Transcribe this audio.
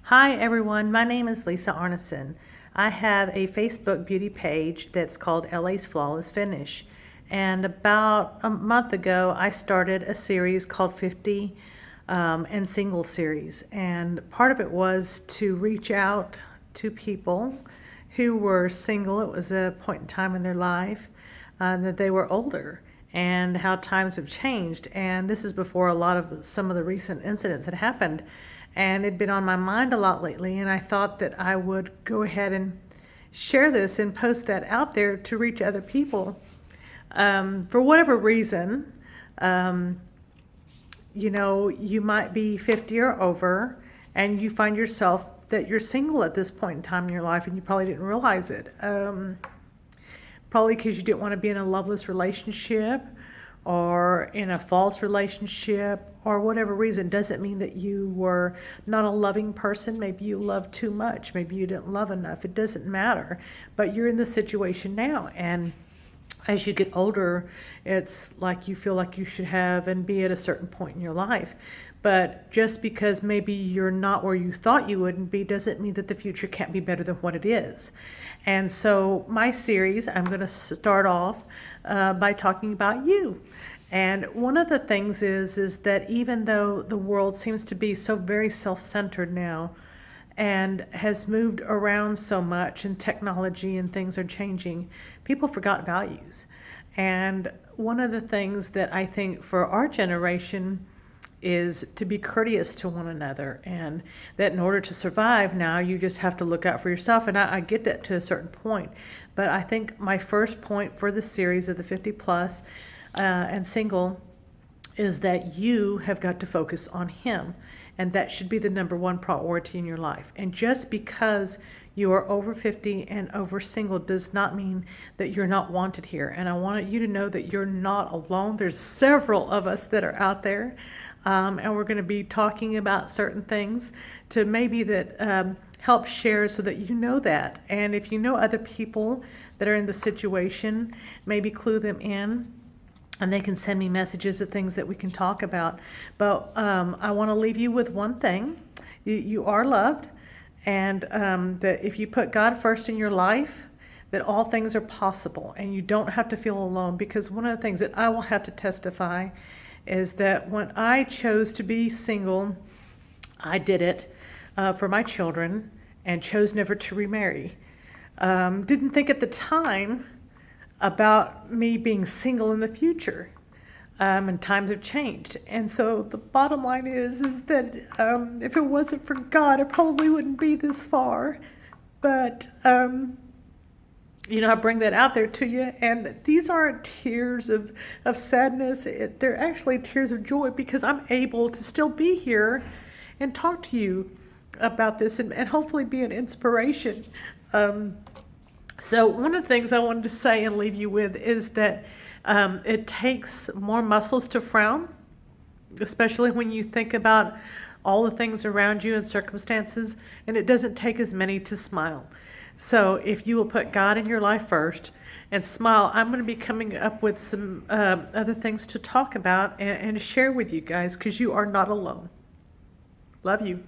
Hi everyone, my name is Lisa Arneson. I have a Facebook beauty page that's called LA's Flawless Finish. And about a month ago, I started a series called 50 and Single Series. And part of it was to reach out to people who were single. It was a point in time in their life that they were older and how times have changed. And this is before some of the recent incidents had happened. And it'd been on my mind a lot lately, and I thought that I would go ahead and share this and post that out there to reach other people. For whatever reason, you might be 50 or over, and you find yourself that you're single at this point in time in your life, and you probably didn't realize it. Probably because you didn't want to be in a loveless relationship or in a false relationship or whatever reason. Doesn't mean that you were not a loving person. Maybe you loved too much. Maybe you didn't love enough. It doesn't matter. But you're in this situation now. And as you get older, it's like you feel like you should have and be at a certain point in your life. But just because maybe you're not where you thought you wouldn't be doesn't mean that the future can't be better than what it is. And so my series, I'm going to start off by talking about you. And one of the things is that even though the world seems to be so very self-centered now and has moved around so much and technology and things are changing, people forgot values. And one of the things that I think for our generation is to be courteous to one another, and that in order to survive now, you just have to look out for yourself. And I get that to a certain point. But I think my first point for the series of the 50 plus and single is that you have got to focus on him. And that should be the number one priority in your life. And just because you are over 50 and over single does not mean that you're not wanted here. And I want you to know that you're not alone. There's several of us that are out there. And we're going to be talking about certain things to maybe that help share so that you know that. And if you know other people that are in the situation, maybe clue them in. And they can send me messages of things that we can talk about. But I want to leave you with one thing. You are loved. And that if you put God first in your life, that all things are possible. And you don't have to feel alone. Because one of the things that I will have to testify is that when I chose to be single, I did it for my children and chose never to remarry. Didn't think at the time about me being single in the future, and times have changed. And so the bottom line is that if it wasn't for God, I probably wouldn't be this far. But I bring that out there to you, and these aren't tears of sadness. They're actually tears of joy, because I'm able to still be here and talk to you about this and hopefully be an inspiration. So one of the things I wanted to say and leave you with is that it takes more muscles to frown, especially when you think about all the things around you and circumstances, and it doesn't take as many to smile. So if you will put God in your life first and smile, I'm going to be coming up with some other things to talk about and share with you guys, because you are not alone. Love you.